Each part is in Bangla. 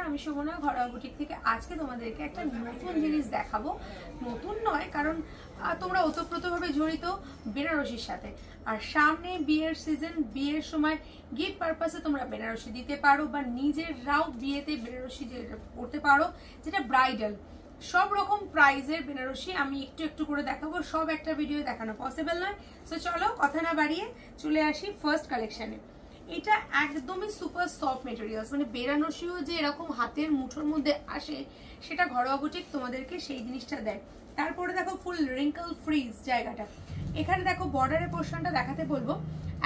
আমি শোভনা ঘরোয়া বুটিক থেকে আজকে তোমাদেরকে একটা নতুন জিনিস দেখাবো। নতুন নয়, কারণ তোমরা ওতপ্রোতভাবে জড়িত বেনারসির সাথে। আর সামনে বিয়ের সিজন, বিয়ের সময় গিফট পারপাসে তোমরা বেনারসি দিতে পারো, বা নিজেরাও বিয়েতে বেনারসি যেটা পড়তে পারো, যেটা ব্রাইডাল। সব রকম প্রাইজের বেনারসি আমি একটু একটু করে দেখাবো, সব একটা ভিডিও দেখানো পসিবল নয়। সো চলো কথা না বাড়িয়ে চলে আসি ফার্স্ট কালেকশনে। এটা একদমই সুপার সফট মেটেরিয়ালস, মানে বেনারসিও যে এরকম হাতের মুঠোর মধ্যে আসে, সেটা ঘরোয়া বুটিক তোমাদেরকে সেই জিনিসটা দেয়। তারপরে দেখো ফুল রিঙ্কল ফ্রিজ জায়গাটা। এখানে দেখো বর্ডারের পোর্শনটা দেখাতে বলবো,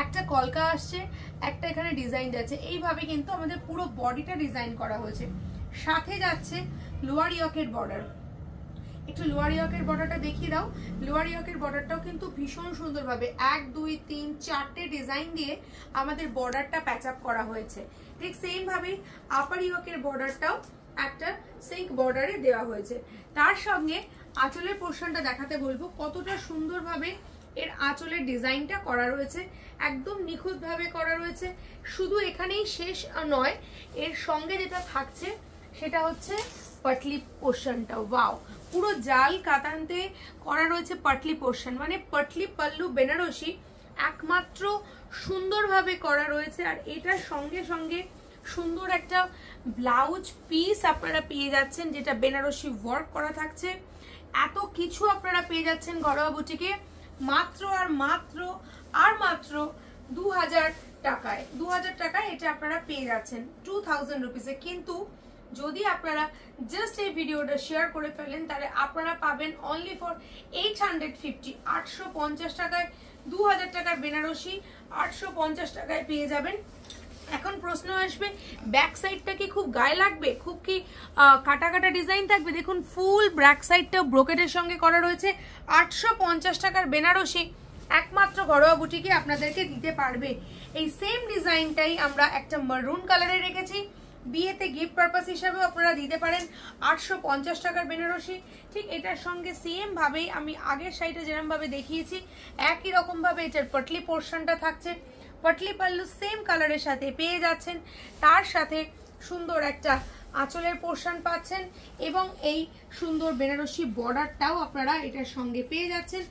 একটা কলকা আসছে, একটা এখানে ডিজাইন যাচ্ছে। এইভাবে কিন্তু আমাদের পুরো বডিটা ডিজাইন করা হয়েছে। সাথে যাচ্ছে লোয়ার ইয়কের বর্ডার। একটু লোয়ার ইয়কের বর্ডারটা দেখিয়ে দাও। লোয়ার ইয়কের বর্ডারটাও কিন্তু ভীষণ সুন্দরভাবে 1 2 3 4টে ডিজাইন দিয়ে আমাদের বর্ডারটা প্যাচ আপ করা হয়েছে। ঠিক সেম ভাবে আপার ইয়কের বর্ডারটাও একটা সিঙ্ক বর্ডারে দেওয়া হয়েছে। তার সঙ্গে আঁচলের পোর্শনটা দেখাতে বলবো, কতটা সুন্দরভাবে এর আঁচলের ডিজাইনটা করা রয়েছে, একদম নিখুঁতভাবে করা রয়েছে। শুধু এখানেই শেষ নয়, এর সঙ্গে যেটা থাকছে সেটা হচ্ছে পাটলি পোর্শনটা। ওয়াও, পুরো জাল কাতানতে করা রয়েছে পাটলি পোর্শন, মানে পাটলি পাল্লু বেনারসি একমাত্র সুন্দরভাবে করা রয়েছে। আর এটার সঙ্গে সঙ্গে সুন্দর একটা ব্লাউজ পিস আপনারা পেয়ে যাচ্ছেন, যেটা বেনারসি ওয়ার্ক করা থাকছে। এত কিছু আপনারা পেয়ে যাচ্ছেন ঘরোয়া বুটিকে মাত্র 2000 টাকায়। 2000 টাকায় এটা আপনারা পেয়ে যাচ্ছেন 2000 রুপিসে। কিন্তু যদি আপনারা জাস্ট এই ভিডিওটা শেয়ার করে ফেলেন, তাহলে আপনারা পাবেন অনলি ফর 850, 850 টাকায় 2000 টাকার বেনারসি 850 টাকায় পেয়ে যাবেন। এখন প্রশ্ন আসবে, ব্যাক সাইডটা কি খুব গায়ে লাগবে, খুব কি কাটা কাটা ডিজাইন থাকবে? দেখুন ফুল ব্যাক সাইডটা ব্রোকেটের সঙ্গে করা রয়েছে। 850 টাকার বেনারসি একমাত্র ঘরোয়া বুটিকে আপনাদেরকে দিতে পারবে। এই সেম ডিজাইনটাই আমরা একটা মারুন কালারে রেখেছি, বিয়েতে গিফট পারপাস হিসাবেও আপনারা দিতে পারেন। 850 টাকার বেনারসি। ঠিক এটার সঙ্গে সেম ভাবেই আমি আগের সাইডে যেরকম ভাবে দেখিয়েছি, একই রকম ভাবে এটার পাটলি পোর্শনটা থাকছে। পাটলি পাল্লু সেম কালারের সাথে পেয়ে যাচ্ছেন, তার সাথে সুন্দর একটা আঁচলের পোর্শন পাচ্ছেন, এবং এই সুন্দর বেনারসি বর্ডারটাও আপনারা এটার সঙ্গে পেয়ে যাচ্ছেন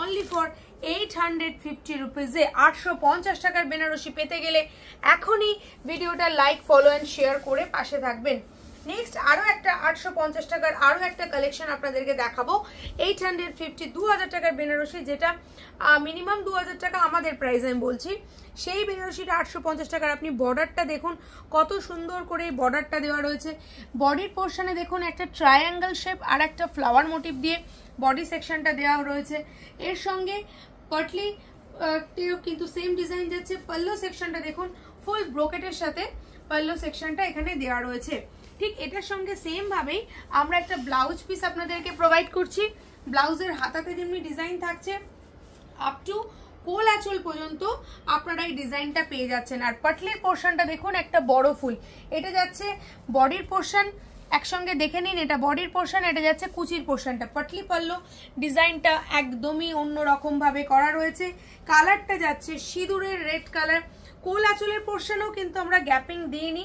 অনলি ফর 850 রুপিজে। 850 টাকার বেনারসি পেতে গেলে এখনই ভিডিওটা লাইক, ফলো অ্যান্ড শেয়ার করে পাশে থাকবেন। নেক্সট আরো একটা 850 টাকার আরো একটা কালেকশন আপনাদেরকে দেখাবো। 850, 2000 টাকার বেনারসি, যেটা মিনিমাম 2000 টাকা আমাদের প্রাইস আমি বলছি। সেই বেনারসিটা 850 টাকার। আপনি বর্ডারটা দেখুন কত সুন্দর করে বর্ডারটা দেওয়া রয়েছে। বডির পোর্শনে দেখুন একটা ট্রায়াঙ্গেল শেপ আর একটা ফ্লাওয়ার মোটিভ দিয়ে বডি সেকশনটা দেওয়া রয়েছে। এর সঙ্গে পাটলি কিন্তু সেম ডিজাইন যাচ্ছে। পাল্লো সেকশনটা দেখুন ফুল ব্রোকেটের সাথে পাল্লো সেকশনটা এখানে দেওয়া রয়েছে। ঠিক এটার সঙ্গে সেম ভাবেই আমরা একটা ব্লাউজ পিস আপনাদেরকে প্রোভাইড করছি। ব্লাউজের হাতাতে যেমনি ডিজাইন থাকছে, আপ টু কোল আঁচল পর্যন্ত আপনারা এই ডিজাইনটা পেয়ে যাচ্ছেন। আর পাটলির পোর্শনটা দেখুন একটা বড় ফুল, এটা যাচ্ছে বডির পোর্শন। একসঙ্গে দেখে নিন, এটা বডির পোর্শন, এটা যাচ্ছে কুচির পোর্শনটা। পাটলি পাল্লো ডিজাইনটা একদমই অন্যরকম ভাবে করা রয়েছে। কালারটা যাচ্ছে সিঁদুরের রেড কালার। কোল আঁচলের পোর্শনেও কিন্তু আমরা গ্যাপিং দিইনি,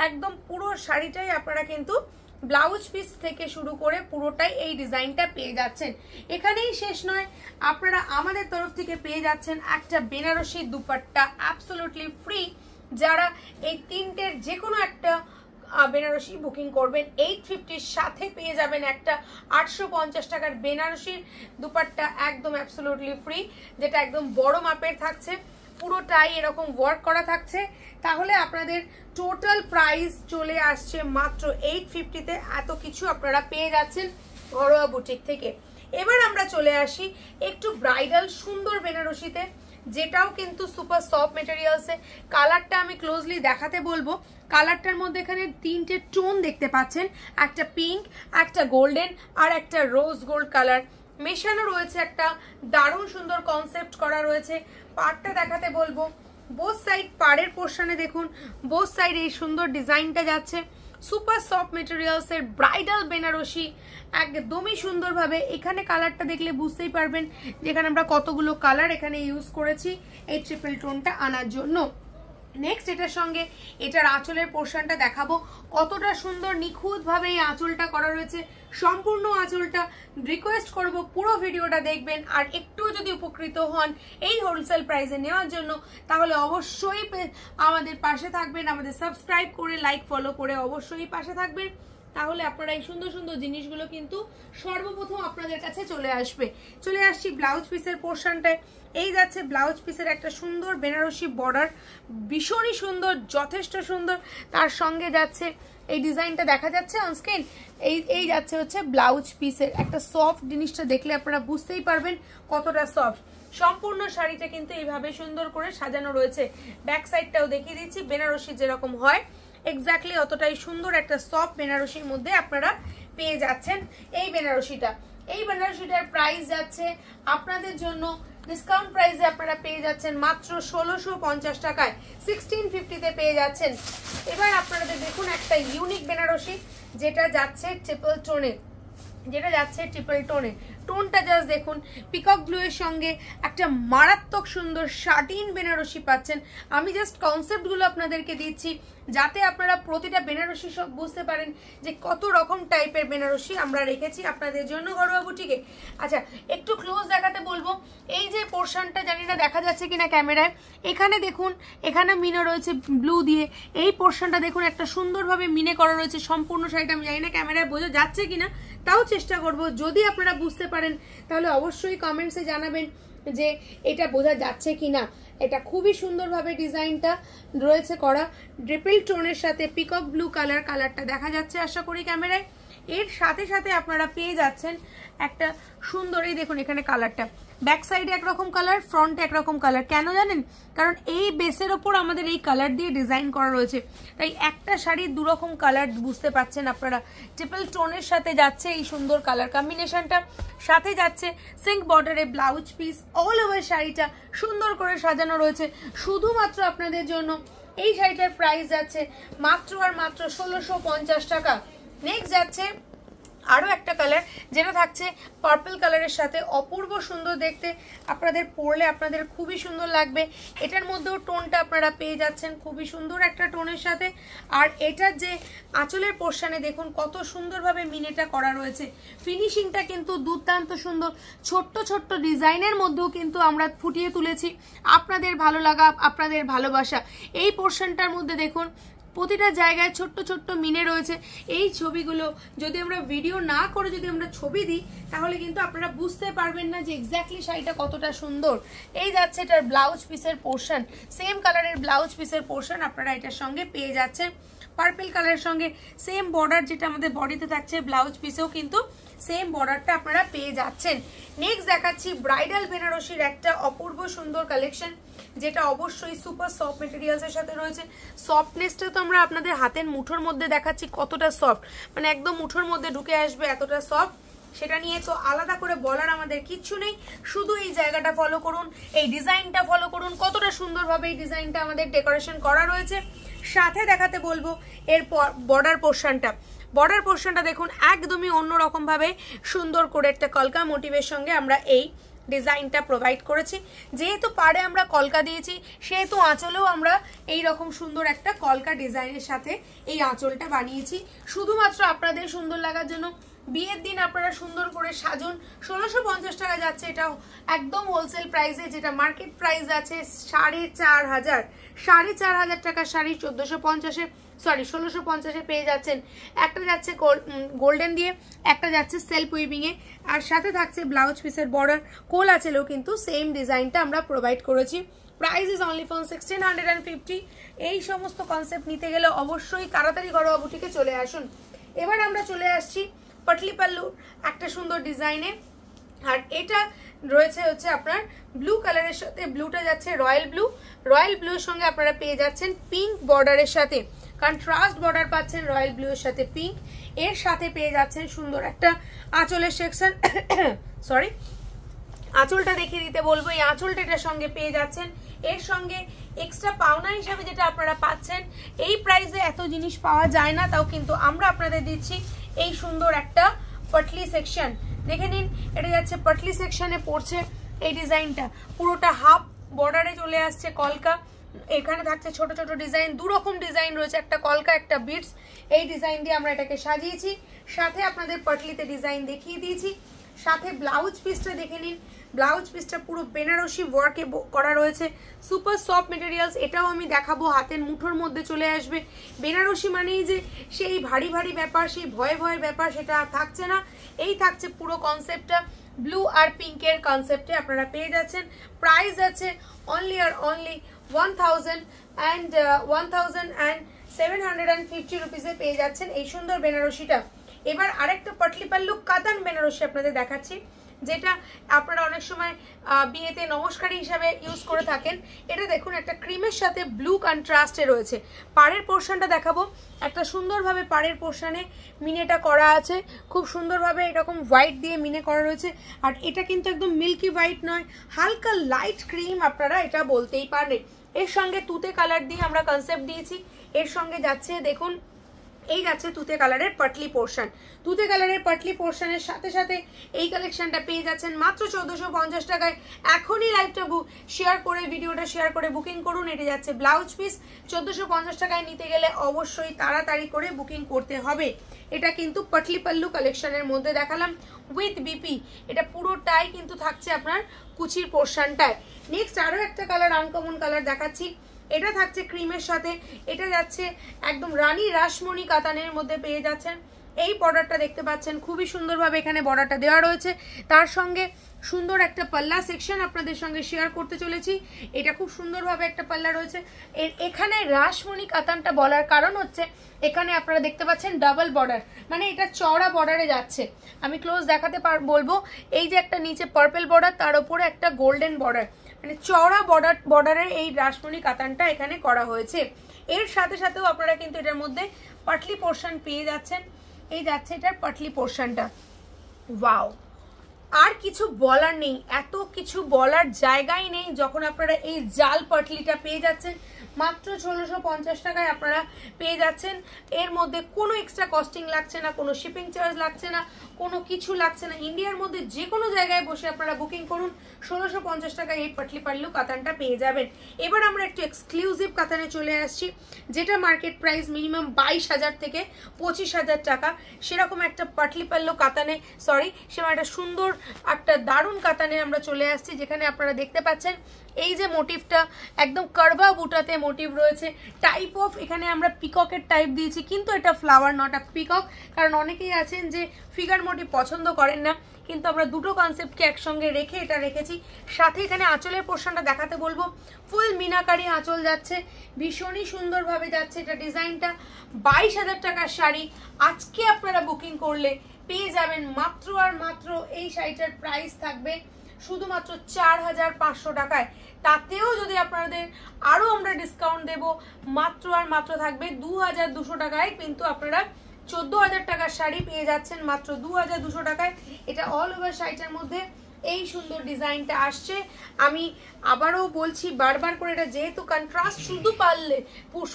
একদম পুরো শাড়িটাই আপনারা কিন্তু ব্লাউজ পিস থেকে শুরু করে পুরোটাই এই ডিজাইনটা পেয়ে যাচ্ছেন। এখানেই শেষ নয়, আপনারা আমাদের তরফ থেকে পেয়ে যাচ্ছেন একটা বেনারসি দুপাট্টা অ্যাবসলিউটলি ফ্রি। যারা এই তিনটের যে কোনো একটা বেনারসি বুকিং করবেন, 850 সাথে পেয়ে যাবেন একটা 850 টাকার বেনারসির দুপাট্টা একদম অ্যাবসলিউটলি ফ্রি, যেটা একদম বড় মাপের থাকছে, পুরোটাই এরকম ওয়ার্ক করা থাকছে। তাহলে আপনাদের টোটাল প্রাইস চলে আসছে মাত্র 850-তে। এত কিছু আপনারা পেয়ে যাচ্ছেন ঘরোয়া বুটিক থেকে। এবার আমরা চলে আসি একটু ব্রাইডাল সুন্দর বেনারসিতে, যেটাও কিন্তু সুপার সফট মেটেরিয়ালসে। কালারটা আমি ক্লোজলি দেখাতে বলবো। কালারটার মধ্যে এখানে তিনটে টোন দেখতে পাচ্ছেন, একটা পিঙ্ক, একটা গোল্ডেন আর একটা রোজ গোল্ড কালার মেশানো রয়েছে। একটা দারুণ সুন্দর কনসেপ্ট করা রয়েছে। পাড়টা দেখাতে বলবো, বোথ সাইড পাড়ের পোর্শনে দেখুন বোথ সাইড এই সুন্দর ডিজাইনটা যাচ্ছে। সুপার সফট মেটেরিয়ালস এর ব্রাইডাল বেনারসি একদমই সুন্দরভাবে। এখানে কালারটা দেখলে বুঝতেই পারবেন যেখানে আমরা কতগুলো কালার এখানে ইউজ করেছি এই ট্রিপল টোনটা আনার জন্য। নেক্সট এটার সঙ্গে এটার আঁচলের পোর্শনটা দেখাবো, কতটা সুন্দর নিখুঁতভাবে এই আঁচলটা করা রয়েছে। সম্পূর্ণ আঁচলটা রিকোয়েস্ট করব পুরো ভিডিওটা দেখবেন, আর একটু যদি উপকৃত হন এই হোলসেল প্রাইসে নেওয়ার জন্য তাহলে অবশ্যই আমাদের পাশে থাকবেন, আমাদের সাবস্ক্রাইব করে লাইক ফলো করে অবশ্যই পাশে থাকবেন, তাহলে আপনারা এই সুন্দর সুন্দর জিনিসগুলো কিন্তু সর্বপ্রথম আপনাদের কাছে চলে আসবে। চলে আসছি ব্লাউজ পিসের পোর্শনটায়। এই যাচ্ছে ব্লাউজ পিসের একটা সুন্দর বেনারসি বর্ডার, ভীষণই সুন্দর, যথেষ্ট সুন্দর। তার সঙ্গে যাচ্ছে এই ডিজাইনটা দেখা যাচ্ছে অন স্ক্রিন, এই যাচ্ছে হচ্ছে ব্লাউজ পিসের একটা সফট, জিনিসটা দেখলে আপনারা বুঝতেই পারবেন কতটা সফট। সম্পূর্ণ শাড়িটা কিন্তু এইভাবে সুন্দর করে সাজানো রয়েছে। ব্যাক সাইডটাও দেখিয়ে দিচ্ছি, বেনারসি যেরকম হয় এক্স্যাক্টলি অতটাই সুন্দর একটা সফট বেনারসির মধ্যে আপনারা পেয়ে যাচ্ছেন এই বেনারসিটা। এই বেনারসিটার প্রাইস যাচ্ছে আপনাদের জন্য ডিসকাউন্ট প্রাইসে আপনারা পেয়ে যাচ্ছেন মাত্র 1650 টাকায়, 1650-তে পেয়ে যাচ্ছেন। এবার আপনারা দেখুন একটা ইউনিক বেনারসি যেটা যাচ্ছে ট্রিপল টোনে, টোনটা জাস্ট দেখুন, পিকক ব্লু এর সঙ্গে একটা মারাত্মক সুন্দর শাটিন বেনারসি পাচ্ছেন। আমি জাস্ট কনসেপ্টগুলো আপনাদেরকে দিচ্ছি যাতে আপনারা প্রতিটা বেনারসি সব বুঝতে পারেন যে কত রকম টাইপের বেনারসি আমরা রেখেছি আপনাদের জন্য ঘরোয়া বুটিকে। আচ্ছা, একটু ক্লোজ দেখাতে বলবো, এই যে পোর্শনটা জানি না দেখা যাচ্ছে কিনা ক্যামেরায়, এখানে দেখুন, এখানে মিনে রয়েছে ব্লু দিয়ে, এই পোর্শনটা দেখুন একটা সুন্দরভাবে মিনে করা রয়েছে সম্পূর্ণ শাড়িটা। আমি জানি না ক্যামেরায় বোঝা যাচ্ছে কিনা, তাও চেষ্টা করব, যদি আপনারা বুঝতে পারেন তাহলে অবশ্যই কমেন্টসে জানাবেন যে এটা বোঝা যাচ্ছে কিনা। এটা খুবই সুন্দরভাবে ডিজাইনটা রয়েছে করা, ট্রিপল টোনের সাথে পিকক ব্লু কালারটা দেখা যাচ্ছে আশা করি ক্যামেরায়। এর সাথে সাথে আপনারা পেয়ে যাচ্ছেন একটা সুন্দর, এই দেখুন এখানে কালারটা, ব্যাক সাইডে একরকম কালার, ফ্রন্টে একরকম কালার। কেন জানেন? কারণ এই বেসের ওপর আমাদের এই কালার দিয়ে ডিজাইন করা রয়েছে, তাই একটা শাড়ির দুরকম কালার বুঝতে পাচ্ছেন আপনারা। ট্রিপল টোনের সাথে যাচ্ছে এই সুন্দর কালার কম্বিনেশনটা, সাথে যাচ্ছে সিঙ্ক বর্ডারে ব্লাউজ পিস, অল ওভার শাড়িটা সুন্দর করে সাজানো রয়েছে শুধুমাত্র আপনাদের জন্য। এই শাড়িটার প্রাইস যাচ্ছে মাত্র আর মাত্র 1650 টাকা। নেক্সট যাচ্ছে আরো একটা কালার যেটা থাকছে পার্পল কালারের সাথে, অপূর্ব সুন্দর দেখতে, আপনাদের পরলে আপনাদের খুবই সুন্দর লাগবে। এটার মধ্যেও টোনটা আপনারা পেয়ে যাচ্ছেন খুবই সুন্দর একটা টোনের সাথে। আর এটার যে আঁচলের পোর্শনে দেখুন কত সুন্দরভাবে মিনেটা করা রয়েছে, ফিনিশিংটা কিন্তু দুর্দান্ত সুন্দর। ছোট্ট ছোট্ট ডিজাইনের মধ্যেও কিন্তু আমরা ফুটিয়ে তুলেছি আপনাদের ভালো লাগা, আপনাদের ভালোবাসা। এই পোর্শনটার মধ্যে দেখুন প্রতিটা জায়গায় ছোট্ট ছোট্ট মিনে রয়েছে। এই ছবিগুলো যদি আমরা ভিডিও না করে যদি আমরা ছবি দিই তাহলে কিন্তু আপনারা বুঝতে পারবেন না যে এক্স্যাক্টলি শাড়িটা কতটা সুন্দর। এই যাচ্ছে এটার ব্লাউজ পিসের পোর্শন, সেম কালারের ব্লাউজ পিসের পোর্শন আপনারা এটার সঙ্গে পেয়ে যাচ্ছেন। পার্পল কালারের সঙ্গে সেম বর্ডার যেটা আমাদের বডিতে থাকছে, ব্লাউজ পিসেও কিন্তু সেম বর্ডারটা আপনারা পেয়ে যাচ্ছেন। নেক্সট দেখাচ্ছি ব্রাইডাল বেনারসির একটা অপূর্ব সুন্দর কালেকশন, যেটা অবশ্যই সুপার সফট মেটেরিয়ালসের সাথে রয়েছে। সফটনেসটা তো আমরা আপনাদের হাতের মুঠোর মধ্যে দেখাচ্ছি কতটা সফট, মানে একদম মুঠোর মধ্যে ঢুকে আসবে এতটা সফট, সেটা নিয়ে তো আলাদা করে বলার আমাদের কিচ্ছু নেই। শুধু এই জায়গাটা ফলো করুন, এই ডিজাইনটা ফলো করুন, কতটা সুন্দরভাবে এই ডিজাইনটা আমাদের ডেকোরেশন করা রয়েছে। সাথে দেখাতে বলবো এর বর্ডার পোর্শনটা দেখুন একদমই অন্যরকম ভাবে সুন্দর করে একটা কলকা মোটিভের সঙ্গে আমরা এই ডিজাইনটা প্রোভাইড করেছি। যেহেতু পাড়ে আমরা কলকা দিয়েছি সেহেতু আঁচলেও আমরা এই রকম সুন্দর একটা কলকা ডিজাইনের সাথে এই আঁচলটা বানিয়েছি শুধুমাত্র আপনাদের সুন্দর লাগার জন্য। বিয়ের দিন আপনারা সুন্দর করে সাজুন। 1650 টাকা যাচ্ছে, এটা একদম হোলসেল প্রাইসে, যেটা মার্কেট প্রাইস আছে 4500 টাকার শাড়ি 1650-এ পেয়ে যাচ্ছেন। একটা যাচ্ছে গোল্ডেন দিয়ে, একটা যাচ্ছে সেলফ উইভিং এ, আর সাথে থাকছে ব্লাউজ পিসের বর্ডার। কোল আঁচলেও কিন্তু সেম ডিজাইনটা আমরা প্রোভাইড করেছি। Price is only for 1650। এই সমস্ত কনসেপ্ট নিতে গেলে অবশ্যই তাড়াতাড়ি ঘরোয়া বুটিকে চলে আসুন। এবার আমরা চলে আসছি পাটলি পাল্লু একটা সুন্দর ডিজাইনে, আর এটা রয়েছে হচ্ছে আপনার ব্লু কালারের সাথে, ব্লুটা যাচ্ছে রয়্যাল ব্লুর সঙ্গে আপনারা পেয়ে যাচ্ছেন পিঙ্ক বর্ডারের সাথে, কন্ট্রাস্ট বর্ডার পাচ্ছেন রয়্যাল ব্লু এর সাথে পিঙ্ক। এর সাথে পেয়ে যাচ্ছেন সুন্দর একটা আঁচলের সেকশন, সরি আঁচলটা দেখিয়ে দিতে বলবো। এই আঁচলটা এটার সঙ্গে পেয়ে যাচ্ছেন। এর সঙ্গে এক্সট্রা পাওনা হিসাবে যেটা আপনারা পাচ্ছেন, এই প্রাইসে এত জিনিস পাওয়া যায় না, তাও কিন্তু আমরা আপনাদের দিচ্ছি এই সুন্দর একটা পাটলি সেকশন। দেখে নিন, এটা যাচ্ছে পাটলি সেকশনে পড়ছে এই ডিজাইনটা, পুরোটা হাফ বর্ডারে চলে আসছে কলকা, এখানে থাকছে ছোট ছোট ডিজাইন, দু রকম ডিজাইন রয়েছে, একটা কলকা একটা বিটস। এই ডিজাইন দিয়ে আমরা এটাকে সাজিয়েছি, সাথে আপনাদের পাটলিতে ডিজাইন দেখিয়ে দিয়েছি। সাথে ব্লাউজ পিসটা দেখে নিন, ব্লাউজ পিসটা পুরো বেনারসি ওয়ার্কে করা রয়েছে, সুপার সফট মেটেরিয়ালস। এটাও আমি দেখাবো, হাতের মুঠোর মধ্যে চলে আসবে। বেনারসি মানেই যে সেই ভারী ভারী ব্যাপার, সেই ভয়ে ভয়ে ব্যাপার, সেটা থাকছে না। এই থাকছে পুরো কনসেপ্টটা ব্লু আর পিঙ্কের কনসেপ্টে আপনারা পেয়ে যাচ্ছেন। প্রাইস আছে অনলি আর অনলি 1750 রুপিসে পেয়ে যাচ্ছেন এই সুন্দর বেনারসিটা। এবার আরেকটা পাটলি পাল্লু কাতান বেনারসি আপনাদের দেখাচ্ছি, যেটা আপনারা অনেক সময় বিয়েতে নমস্কারী হিসাবে ইউজ করে থাকেন। এটা দেখুন একটা ক্রিমের সাথে ব্লু কন্ট্রাস্টে রয়েছে। পাড়ের পোর্শনটা দেখাবো, একটা সুন্দরভাবে পাড়ের পোর্শনে মিনেটা করা আছে, খুব সুন্দরভাবে এরকম হোয়াইট দিয়ে মিনে করা রয়েছে। আর এটা কিন্তু একদম মিল্কি হোয়াইট নয়, হালকা লাইট ক্রিম আপনারা এটা বলতেই পারেন। এর সঙ্গে তুতে কালার দিয়ে আমরা কনসেপ্ট দিয়েছি। এর সঙ্গে যাচ্ছে দেখুন, এই যাচ্ছে তুতে কালারের পাটলি পোর্শন। তুতে কালারের পাটলি পোর্শনের সাথে সাথে এই কালেকশনটা পেয়ে যাচ্ছেন মাত্র 1450 টাকায়। এখনই লাইভটা শেয়ার করে, ভিডিওটা শেয়ার করে বুকিং করুন। এটা যাচ্ছে ব্লাউজ পিস, 1450 টাকায় নিতে গেলে অবশ্যই তাড়াতাড়ি করে বুকিং করতে হবে। এটা কিন্তু পাটলি পাল্লু কালেকশনের মধ্যে দেখালাম উইথ বিপি, এটা পুরোটাই কিন্তু থাকছে আপনার কুচির পোর্শনটায়। নেক্সট আরো একটা কালার, আনকমন কালার দেখাচ্ছি। এটা থাকছে ক্রিমের সাথে, এটা যাচ্ছে একদম রানী রাসমণি কাতানের মধ্যে পেয়ে যাচ্ছেন। এই বর্ডারটা দেখতে পাচ্ছেন, খুবই সুন্দরভাবে এখানে বর্ডারটা দেওয়া রয়েছে। তার সঙ্গে সুন্দর একটা পাল্লা সেকশন আপনাদের সঙ্গে শেয়ার করতে চলেছি। এটা খুব সুন্দরভাবে একটা পাল্লা রয়েছে। এখানে রাসমণি কাতানটা বলার কারণ হচ্ছে এখানে আপনারা দেখতে পাচ্ছেন ডাবল বর্ডার, মানে এটা চওড়া বর্ডারে যাচ্ছে। আমি ক্লোজ দেখাতে বলবো, এই যে একটা নিচে পার্পল বর্ডার, তার উপরে একটা গোল্ডেন বর্ডার, মানে চওড়া বর্ডারের এই রাসমণি কাতানটা এখানে করা হয়েছে। এর সাথে সাথেও আপনারা কিন্তু এটার মধ্যে পাটলি পোর্শন পেয়ে যাচ্ছেন। এই যাচ্ছে এটার পাটলি পোর্শনটা। ওয়াও, আর কিছু বলার নেই, এত কিছু বলার জায়গাই নেই যখন আপনারা এই জাল পাটলিটা পেয়ে যাচ্ছেন মাত্র 1650 টাকায় আপনারা পেয়ে যাচ্ছেন। এর মধ্যে কোনো এক্সট্রা কস্টিং লাগছে না, কোনো শিপিং চার্জ লাগছে না, কোনো কিছু লাগছে না। ইন্ডিয়ার মধ্যে যে কোনো জায়গায় বসে আপনারা বুকিং করুন, 1650 টাকায় এই পাটলি পাল্লু কাতানটা পেয়ে যাবেন। এবার আমরা একটু এক্সক্লুসিভ কাতানে চলে আসছি, যেটা মার্কেট প্রাইস মিনিমাম 22,000 থেকে 25,000 টাকা। সেরকম একটা পাটলি পাল্লু কাতানে, সেরকম একটা সুন্দর একটা দারুণ কাতানে আমরা চলে আসছি, যেখানে আপনারা দেখতে পাচ্ছেন এই যে মোটিভটা একদম কার্ভা বুটাতে মোটিভ রয়েছে। টাইপ অফ এখানে আমরা পিককের টাইপ দিয়েছি, কিন্তু এটা ফ্লাওয়ার নট আ পিকক, কারণ অনেকেই আছেন যে ফিগার মোটিভ পছন্দ করেন না, কিন্তু আমরা দুটো কনসেপ্টকে একসঙ্গে রেখে এটা রেখেছি। সাথে এখানে আঁচলের পোর্শনটা দেখাতে বলবো, ফুল মিনাকারি আঁচল যাচ্ছে, ভীষণই সুন্দরভাবে যাচ্ছে এটা ডিজাইনটা। 22,000 টাকার শাড়ি আজকে আপনারা বুকিং করলে পেয়ে যাবেন মাত্র আর মাত্র এই শাড়িটার প্রাইস থাকবে শুধুমাত্র 4,500 টাকায়। তাতেও যদি আপনাদের আরো আমরা ডিসকাউন্ট দেব, মাত্র আর মাত্র থাকবে 2,200 টাকায়। কিন্তু আপনারা 14,000 টাকার শাড়ি পেয়ে যাচ্ছেন মাত্র 2,200 টাকায়। এটা অল ওভার শাড়িটার মধ্যে এই সুন্দর ডিজাইনটা আসছে। আমি আবারও বলছি বারবার করে, এটা যেহেতু কন্ট্রাস্ট শুধু পারলে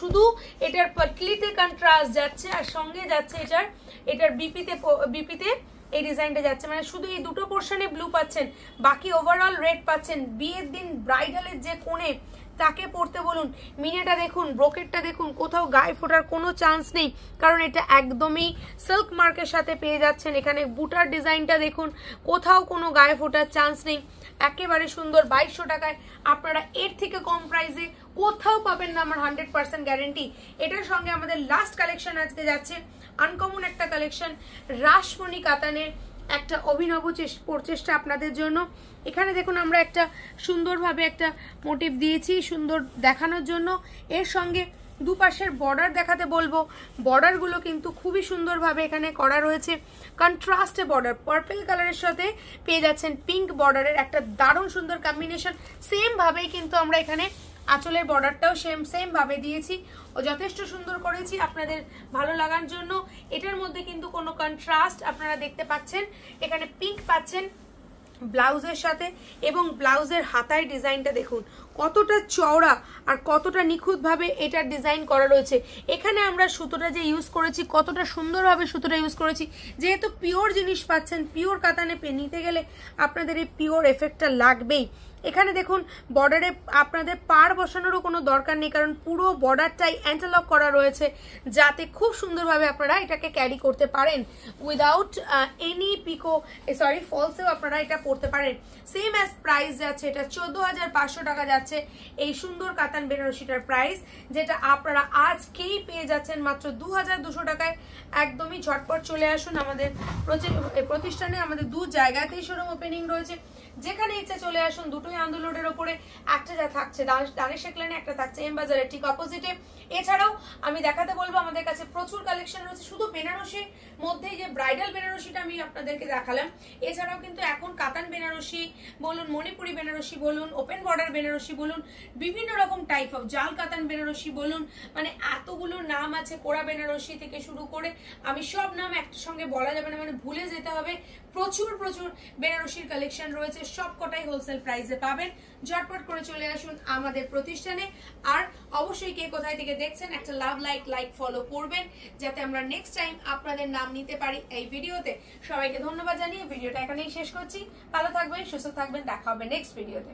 শুধু এটার পাটলিতে কন্ট্রাস্ট যাচ্ছে, আর সঙ্গে যাচ্ছে এটার বিপিতে এই ডিজাইনটা যাচ্ছে, মানে শুধু এই দুটো পোর্শনে ব্লু পাচ্ছেন, বাকি ওভারঅল রেড পাচ্ছেন। বিয়ের দিন ব্রাইডালের যে কোণে তাকে পড়তে বলুন, মিনেটা দেখুন, ব্রোকেটটা দেখুন, কোথাও গায়ে ফোটার কোনো চান্স নেই, কারণ এটা একদমই সিল্ক মার্কের সাথে পেয়ে যাচ্ছেন। এখানে বুটার ডিজাইনটা দেখুন, কোথাও কোনো গায়ে ফোটার চান্স নেই, একেবারে সুন্দর। 2200 টাকায় আপনারা এর থেকে কম প্রাইসে কোথাও পাবেন না, আমার 100% গ্যারেন্টি। এটার সঙ্গে আমাদের লাস্ট কালেকশন আজকে যাচ্ছে, আনকমন একটা কালেকশন, রাসমণি কাতানের একটা অভিনব প্রচেষ্টা আপনাদের জন্য। এখানে দেখুন আমরা একটা সুন্দরভাবে একটা মোটিভ দিয়েছি সুন্দর দেখানোর জন্য। এর সঙ্গে দুপাশের বর্ডার দেখাতে বলবো, বর্ডারগুলো কিন্তু খুবই সুন্দরভাবে এখানে করা রয়েছে। কন্ট্রাস্টে বর্ডার, পার্পল কালারের সাথে পেয়ে যাচ্ছেন পিঙ্ক বর্ডারের একটা দারুণ সুন্দর কম্বিনেশন। সেম ভাবেই কিন্তু আমরা এখানে আঁচলের বর্ডারটাও সেম ভাবে দিয়েছি ও যথেষ্ট সুন্দর করেছি আপনাদের ভালো লাগার জন্য। এটার মধ্যে কিন্তু কোনো কন্ট্রাস্ট আপনারা দেখতে পাচ্ছেন, এখানে পিঙ্ক পাচ্ছেন ব্লাউজের সাথে, এবং ব্লাউজের হাতায় ডিজাইনটা দেখুন কতটা চওড়া আর কতটা নিখুঁতভাবে এটার ডিজাইন করা রয়েছে। এখানে আমরা সুতোটা যে ইউজ করেছি, কতটা সুন্দরভাবে সুতোটা ইউজ করেছি। যেহেতু পিওর জিনিস পাচ্ছেন, পিওর কাতানে নিতে গেলে আপনাদের এই পিওর এফেক্টটা লাগবেই। এখানে দেখুন বর্ডারে আপনাদের পাড় বসানোরও কোনো দরকার নেই, কারণ পুরো বর্ডারটাই অ্যান্টারলক করা রয়েছে, যাতে খুব সুন্দরভাবে আপনারা এটাকে ক্যারি করতে পারেন উইদাউট এনি পিকো ফলসেও আপনারা এটা পরতে পারেন। সেম অ্যাজ প্রাইস যাচ্ছে এটা 14,500 টাকা যাচ্ছে এই সুন্দর কাতান বেনারসিটার প্রাইস, যেটা আপনারা আজকেই পেয়ে যাচ্ছেন মাত্র 2,200 টাকায়। একদমই ঝটপট চলে আসুন আমাদের প্রতিষ্ঠানে। আমাদের 2 জায়গাতেই শোরুম ওপেনিং রয়েছে, যেখানে ইচ্ছা চলে আসুন। দুটোই আন্দোলনের ওপরে, একটা যা থাকছে দানিশ শেখলানে, একটা থাকছে এম বাজারের ঠিক অপোজিটে। এছাড়াও আমি দেখাতে বলবো আমাদের কাছে প্রচুর কালেকশন রয়েছে শুধু বেনারসির মধ্যে, যে ব্রাইডাল বেনারসিটা আমি আপনাদেরকে দেখালাম, এছাড়াও কিন্তু এখন কাতান বেনারসি বলুন, মণিপুরি বেনারসি বলুন, ওপেন বর্ডার বেনারসি বলুন, বিভিন্ন রকম টাইপ অফ জাল কাতান বেনারসি বলুন, মানে এতগুলো নাম আছে, কোড়া বেনারসি থেকে শুরু করে, আমি সব নাম একটা সঙ্গে বলা যাবে না, মানে ভুলে যেতে হবে। প্রচুর প্রচুর বেনারসির কালেকশন রয়েছে, সব কটাই হোলসেল প্রাইসে পাবেন। ঝটপট করে চলে আসুন আমাদের প্রতিষ্ঠানে। আর অবশ্যই কে কোথায় থেকে দেখছেন একটা লাইক ফলো করবেন, যাতে আমরা নেক্সট টাইম আপনাদের নাম নিতে পারি এই ভিডিওতে। সবাইকে ধন্যবাদ জানিয়ে ভিডিওটা এখানেই শেষ করছি। ভালো থাকবেন, সুস্থ থাকবেন, দেখা হবে নেক্সট ভিডিওতে।